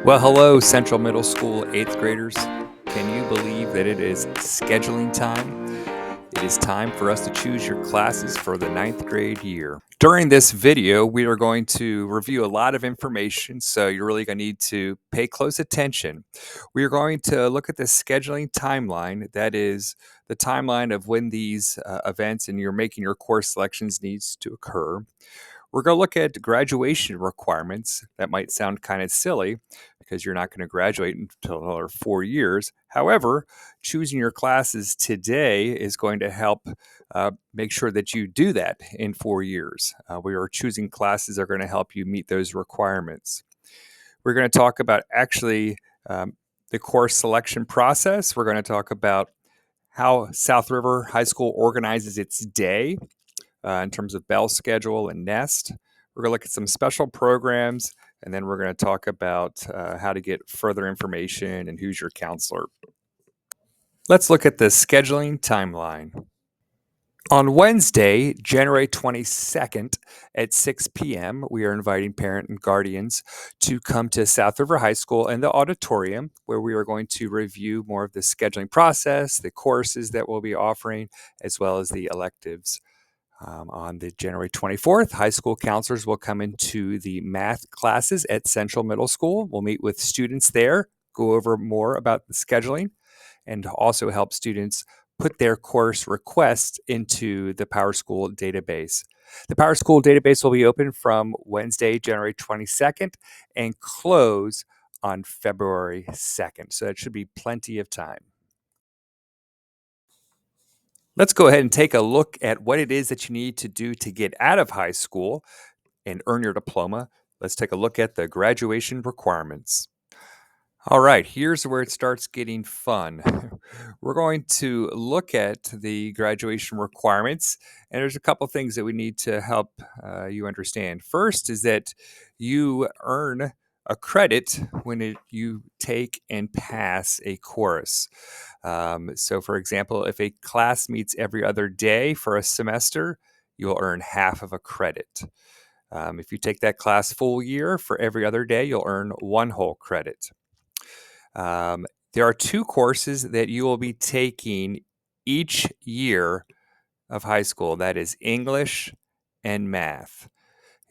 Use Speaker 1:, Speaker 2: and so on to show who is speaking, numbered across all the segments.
Speaker 1: Well, hello, Central Middle School 8th graders. Can you believe that it is scheduling time? It is time for us to choose your classes for the ninth grade year. During this video, we are going to review a lot of information, so you're really going to need to pay close attention. We are going to look at the scheduling timeline, that is the timeline of when these events and you're making your course selections needs to occur. We're going to look at graduation requirements. That might sound kind of silly because you're not going to graduate until another 4 years. However, choosing your classes today is going to help make sure that you do that in 4 years. We are choosing classes that are going to help you meet those requirements. We're going to talk about actually the course selection process. We're going to talk about how South River High School organizes its day in terms of bell schedule and nest. We're going to look at some special programs, and then we're going to talk about how to get further information and who's your counselor. Let's look at the scheduling timeline. On Wednesday, January 22nd at 6 p.m., we are inviting parents and guardians to come to South River High School in the auditorium, where we are going to review more of the scheduling process, the courses that we'll be offering, as well as the electives. On the January 24th, high school counselors will come into the math classes at Central Middle School. We'll meet with students there, go over more about the scheduling, and also help students put their course requests into the PowerSchool database. The PowerSchool database will be open from Wednesday, January 22nd, and close on February 2nd. So that should be plenty of time. Let's go ahead and take a look at what it is that you need to do to get out of high school and earn your diploma. Let's take a look at the graduation requirements. All right, here's where it starts getting fun. We're going to look at the graduation requirements, and there's a couple things that we need to help you understand. First is that you earn a credit when you take and pass a course. So, for example, if a class meets every other day for a semester, you'll earn half of a credit. If you take that class full year for every other day, you'll earn one whole credit. There are two courses that you will be taking each year of high school. That is English and math.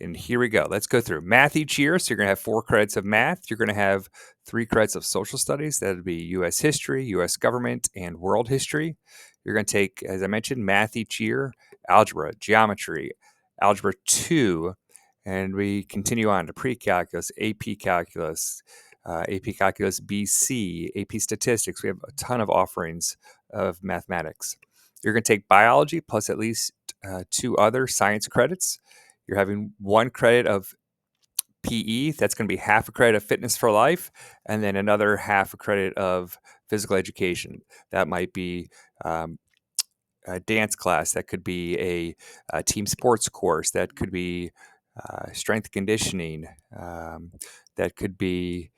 Speaker 1: And here we go. Let's go through math each year. So you're going to have 4 credits of math. You're going to have 3 credits of social studies. That would be U.S. history, U.S. government, and world history. You're going to take, as I mentioned, math each year, algebra, geometry, algebra 2, and we continue on to pre-calculus, AP calculus, AP Calculus BC, AP Statistics. We have a ton of offerings of mathematics. You're going to take biology plus at least 2 other science credits. You're having 1 credit of PE. That's going to be half a credit of fitness for life, and then another half a credit of physical education. That might be a dance class. That could be a team sports course. That could be strength conditioning. That could be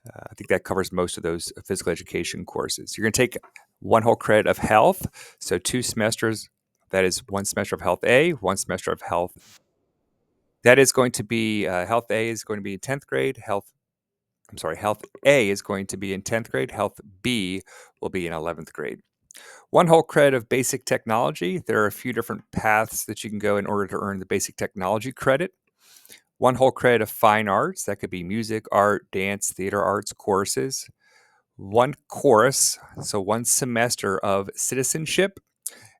Speaker 1: I think that covers most of those physical education courses. You're going to take 1 whole credit of health, so 2 semesters. That is 1 semester of Health A, 1 semester of Health. That is going to be Health A is going to be in 10th grade. Health A is going to be in 10th grade. Health B will be in 11th grade. 1 whole credit of basic technology. There are a few different paths that you can go in order to earn the basic technology credit. 1 whole credit of fine arts. That could be music, art, dance, theater arts courses. 1 course, so 1 semester of citizenship,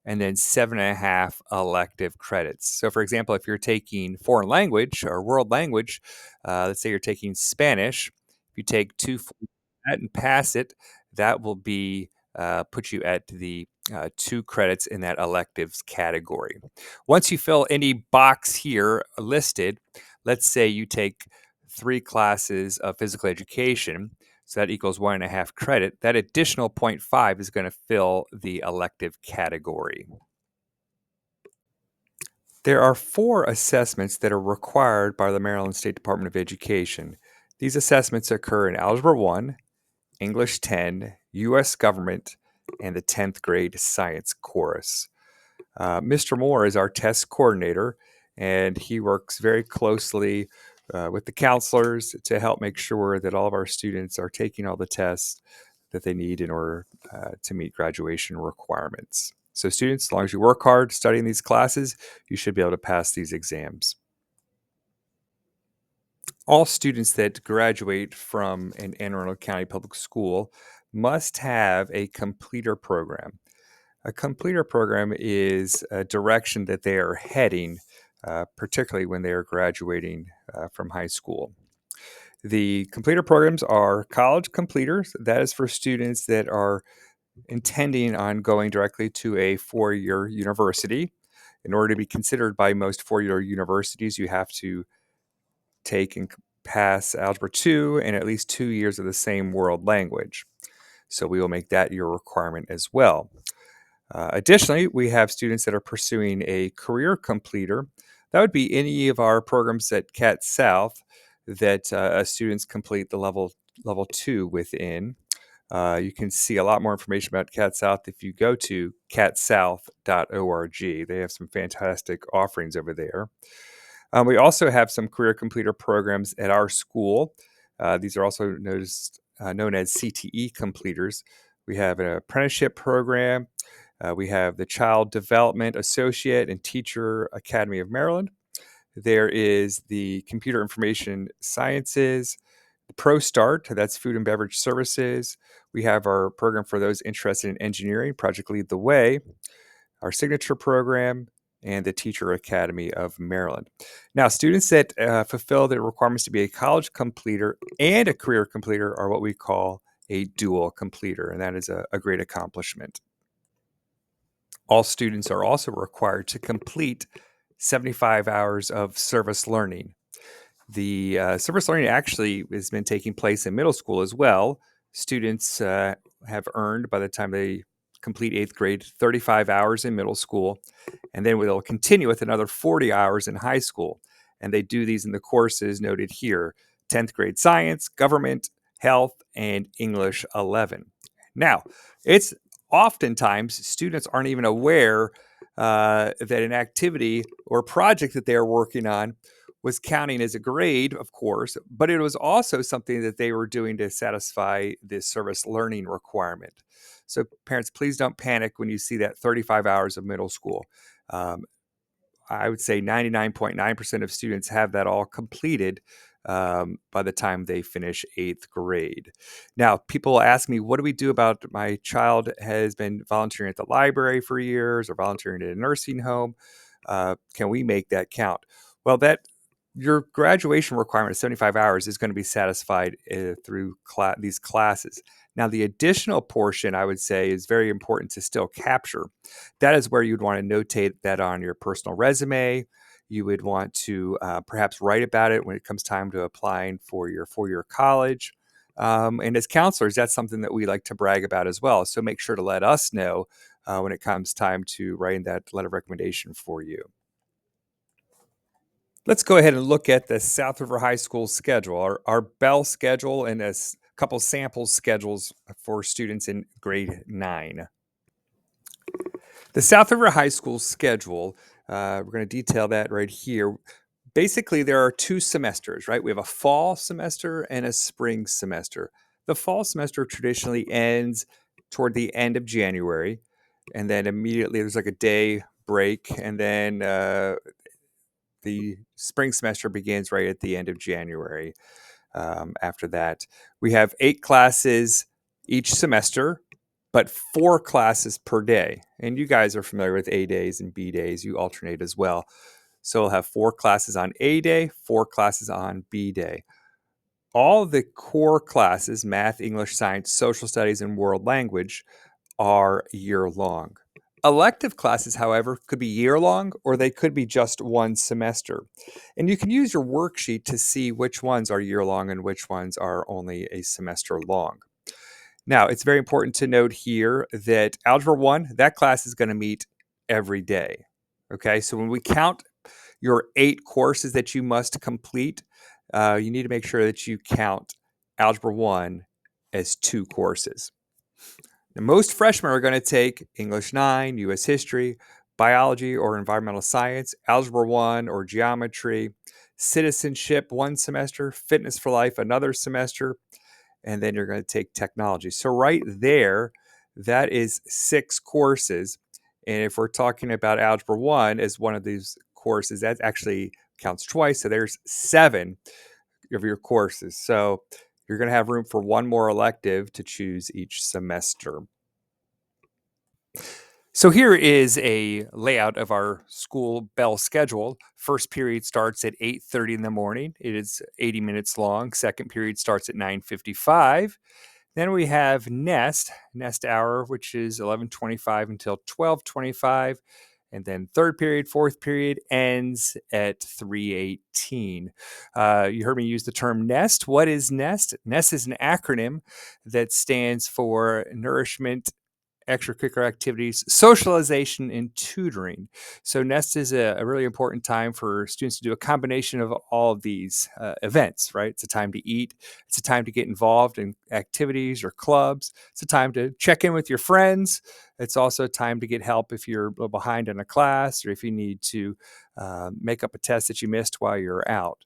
Speaker 1: and then 7.5 elective credits. So, for example, if you're taking foreign language or world language, let's say you're taking Spanish, if you take 2 that and pass it, that will be put you at the 2 credits in that electives category. Once you fill any box here listed, let's say you take 3 classes of physical education, so that equals 1.5 credit. That additional 0.5 is going to fill the elective category. There are 4 assessments that are required by the Maryland State Department of Education. These assessments occur in Algebra 1, English 10, U.S. Government, and the 10th grade science course. Mr. Moore is our test coordinator, and he works very closely with the counselors to help make sure that all of our students are taking all the tests that they need in order to meet graduation requirements. So students, as long as you work hard studying these classes, you should be able to pass these exams. All students that graduate from an Anne Arundel County public school must have a completer program. A completer program is a direction that they are heading, particularly when they are graduating from high school. The completer programs are college completers. That is for students that are intending on going directly to a four-year university. In order to be considered by most four-year universities, you have to take and pass Algebra 2 and at least 2 years of the same world language. So we will make that your requirement as well. Additionally, we have students that are pursuing a career completer. That would be any of our programs at Cat South that students complete the level 2 within. You can see a lot more information about Cat South if you go to catsouth.org. They have some fantastic offerings over there. We also have some career completer programs at our school. These are also known as CTE completers. We have an apprenticeship program. We have the Child Development Associate and Teacher Academy of Maryland. There is the Computer Information Sciences, ProStart, that's Food and Beverage Services. We have our program for those interested in engineering, Project Lead the Way, our signature program, and the Teacher Academy of Maryland. Now, students that fulfill the requirements to be a college completer and a career completer are what we call a dual completer, and that is a great accomplishment. All students are also required to complete 75 hours of service learning. The service learning actually has been taking place in middle school as well. Students have earned, by the time they complete 8th grade, 35 hours in middle school, and then they'll continue with another 40 hours in high school. And they do these in the courses noted here: 10th grade science, government, health, and English 11. Now, it's oftentimes students aren't even aware that an activity or project that they're working on was counting as a grade, of course, but it was also something that they were doing to satisfy this service learning requirement. So parents, please don't panic when you see that 35 hours of middle school. I would say 99.9% of students have that all completed by the time they finish 8th grade. Now, people ask me, what do we do about my child has been volunteering at the library for years or volunteering at a nursing home? Can we make that count? Well, your graduation requirement of 75 hours is going to be satisfied through these classes. Now, the additional portion, I would say, is very important to still capture. That is where you'd want to notate that on your personal resume. You would want to perhaps write about it when it comes time to applying for your four-year college. And as counselors, that's something that we like to brag about as well. So make sure to let us know when it comes time to writing that letter of recommendation for you. Let's go ahead and look at the South River High School schedule, our Bell schedule, and a couple sample schedules for students in grade 9. The South River High School schedule, we're going to detail that right here. Basically, there are 2 semesters, right? We have a fall semester and a spring semester. The fall semester traditionally ends toward the end of January, and then immediately there's like a day break, and then the spring semester begins right at the end of January. After that, we have 8 classes each semester, but 4 classes per day. And you guys are familiar with A days and B days. You alternate as well. So we'll have 4 classes on A day, 4 classes on B day. All the core classes, math, English, science, social studies, and world language, are year-long. Elective classes, however, could be year-long or they could be just one semester. And you can use your worksheet to see which ones are year-long and which ones are only a semester long. Now, it's very important to note here that Algebra 1, that class is going to meet every day. Okay, so when we count your 8 courses that you must complete, you need to make sure that you count Algebra 1 as 2 courses. Now, most freshmen are going to take English 9, U.S. History, Biology or Environmental Science, Algebra 1 or Geometry, citizenship one semester, fitness for life another semester, and then you're going to take technology. So right there, that is 6 courses. And if we're talking about Algebra 1 as one of these courses, that actually counts twice. So there's 7 of your courses. So you're going to have room for one more elective to choose each semester. So here is a layout of our school bell schedule. First period starts at 8:30 in the morning. It is 80 minutes long. Second period starts at 9:55. Then we have nest hour, which is 11:25 until 12:25. And then third period, fourth period ends at 3:18. You heard me use the term NEST. What is NEST? NEST is an acronym that stands for Nourishment, Extracurricular Activities, Socialization, and Tutoring. So NEST is a really important time for students to do a combination of all of these events, right? It's a time to eat. It's a time to get involved in activities or clubs. It's a time to check in with your friends. It's also a time to get help if you're a little behind in a class or if you need to make up a test that you missed while you're out.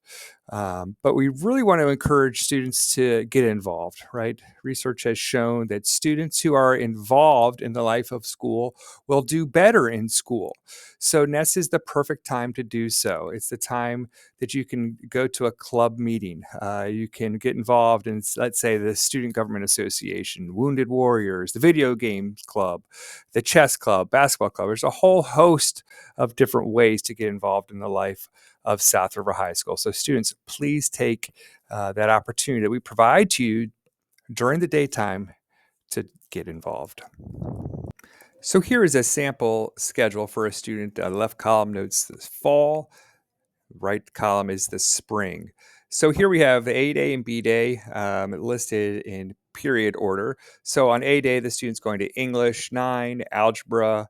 Speaker 1: But we really want to encourage students to get involved, right? Research has shown that students who are involved in the life of school will do better in school. So NEST is the perfect time to do so. It's the time that you can go to a club meeting. You can get involved in, let's say, the Student Government Association, Wounded Warriors, the Video Games Club, the Chess Club, Basketball Club. There's a whole host of different ways to get involved in the life of South River High School. So students, please take that opportunity that we provide to you during the daytime to get involved. So here is a sample schedule for a student. The left column notes the fall, right column is the spring. So here we have A day and B day listed in period order. So on A day, the student's going to English 9, algebra,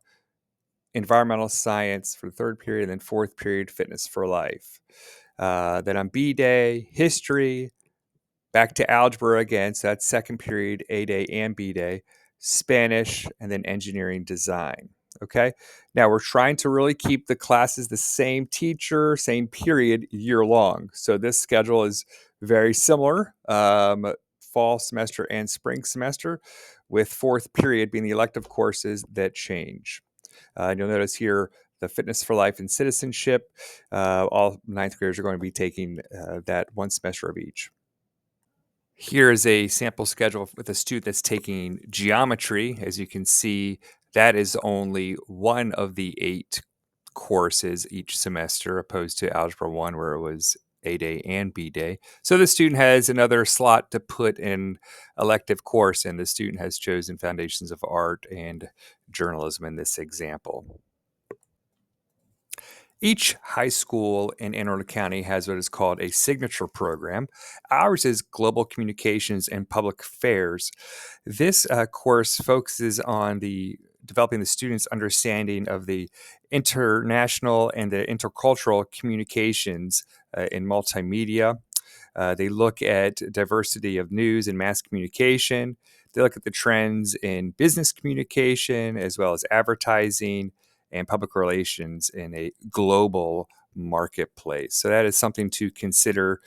Speaker 1: environmental science for the third period, and then fourth period, fitness for life. Then on B day, history, back to algebra again. So that's second period, A day and B day, Spanish, and then engineering design. Okay. Now we're trying to really keep the classes the same teacher, same period year long. So this schedule is very similar, fall semester and spring semester, with fourth period being the elective courses that change. You'll notice here the Fitness for Life and Citizenship. All ninth graders are going to be taking that one semester of each. Here is a sample schedule with a student that's taking geometry. As you can see, that is only one of the 8 courses each semester, opposed to Algebra 1, where it was A day and B day. So the student has another slot to put in elective course, and the student has chosen Foundations of Art and Journalism in this example. Each high school in Anne Arundel County has what is called a signature program. Ours is Global Communications and Public Affairs. This course focuses on developing the students' understanding of the international and the intercultural communications in multimedia. They look at diversity of news and mass communication. They look at the trends in business communication as well as advertising and public relations in a global marketplace. So that is something to consider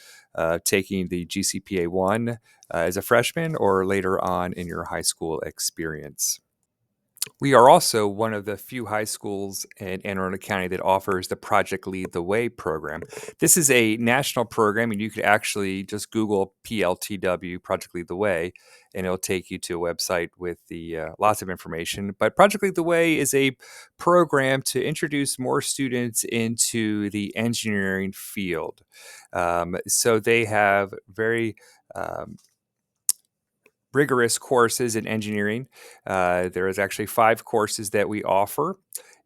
Speaker 1: taking the GCPA 1 as a freshman or later on in your high school experience. We are also one of the few high schools in Anne Arundel County that offers the Project Lead the Way program. This is a national program, and you could actually just Google PLTW, Project Lead the Way, and it'll take you to a website with the lots of information. But Project Lead the Way is a program to introduce more students into the engineering field. So they have very rigorous courses in engineering. There is actually 5 courses that we offer.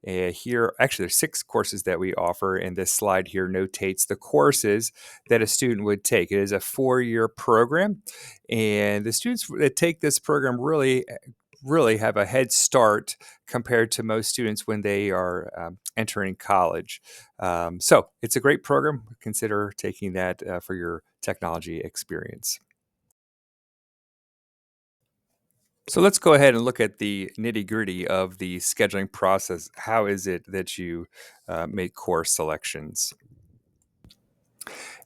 Speaker 1: Here, actually, there's 6 courses that we offer, and this slide here notates the courses that a student would take. It is a 4-year program, and the students that take this program really have a head start compared to most students when they are entering college. So it's a great program. Consider taking that for your technology experience. So let's go ahead and look at the nitty gritty of the scheduling process. How is it that you make course selections?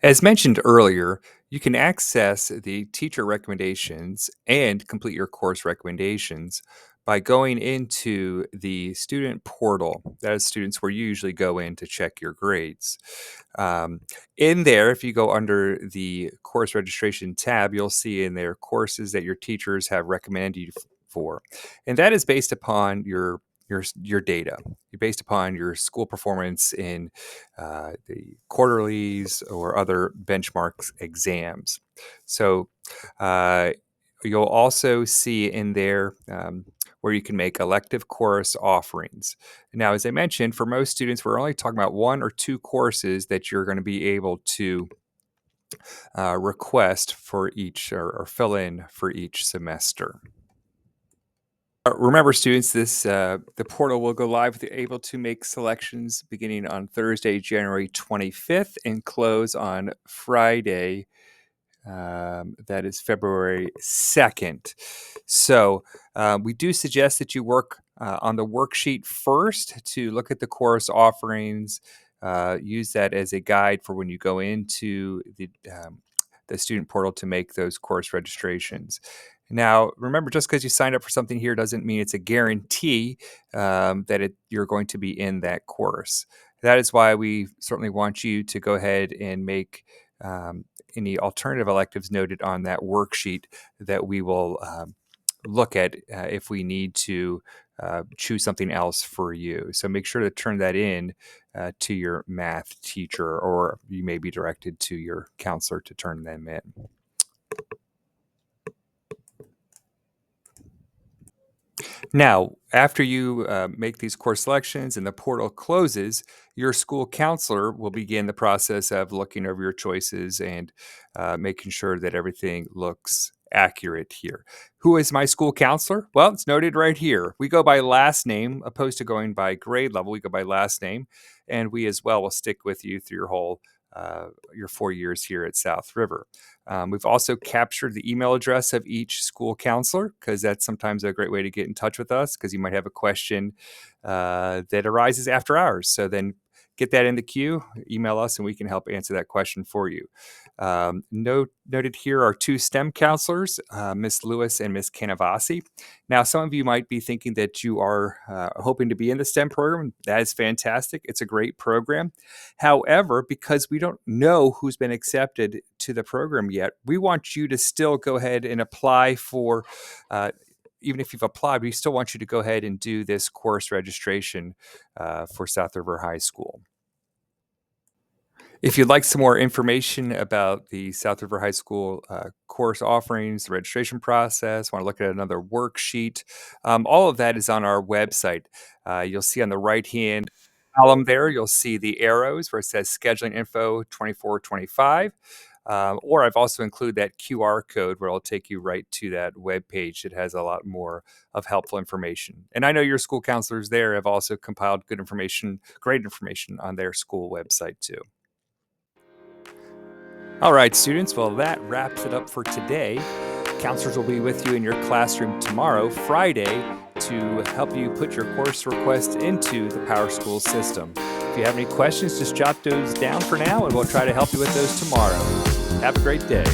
Speaker 1: As mentioned earlier, you can access the teacher recommendations and complete your course recommendations by going into the student portal. That is students where you usually go in to check your grades. Um, in there, if you go under the course registration tab, you'll see in there courses that your teachers have recommended you for, and that is based upon your data. You're based upon your school performance in the quarterlies or other benchmarks exams. So uh, you'll also see in there where you can make elective course offerings. Now, as I mentioned, for most students, we're only talking about one or two courses that you're going to be able to request for each or fill in for each semester. Remember, students, the portal will go live with you able to make selections beginning on Thursday, January 25th, and close on Friday. That is February 2nd. So we do suggest that you work on the worksheet first to look at the course offerings. Use that as a guide for when you go into the student portal to make those course registrations. Now, remember, just because you signed up for something here doesn't mean it's a guarantee that you're going to be in that course. That is why we certainly want you to go ahead and make any alternative electives noted on that worksheet that we will look at if we need to choose something else for you. So make sure to turn that in to your math teacher, or you may be directed to your counselor to turn them in. Now, after you make these course selections and the portal closes, your school counselor will begin the process of looking over your choices and making sure that everything looks accurate here. Who is my school counselor? Well, it's noted right here. We go by last name opposed to going by grade level. We go by last name, and we as well will stick with you through your 4 years here at South River. We've also captured the email address of each school counselor because that's sometimes a great way to get in touch with us because you might have a question that arises after hours. So then get that in the queue, email us, and we can help answer that question for you. Noted here are two STEM counselors, Miss Lewis and Miss Canavasi. Now, some of you might be thinking that you are hoping to be in the STEM program. That is fantastic. It's a great program. However, because we don't know who's been accepted to the program yet, we want you to still go ahead and apply for, even if you've applied, we still want you to go ahead and do this course registration for South River High School. If you'd like some more information about the South River High School course offerings, the registration process, want to look at another worksheet, all of that is on our website. You'll see on the right-hand column there, you'll see the arrows where it says scheduling info 2425. Or I've also included that QR code where it'll take you right to that web page that has a lot more of helpful information. And I know your school counselors there have also compiled good information, great information on their school website too. All right, students, well, that wraps it up for today. Counselors will be with you in your classroom tomorrow, Friday, to help you put your course request into the PowerSchool system. If you have any questions, just jot those down for now, and we'll try to help you with those tomorrow. Have a great day.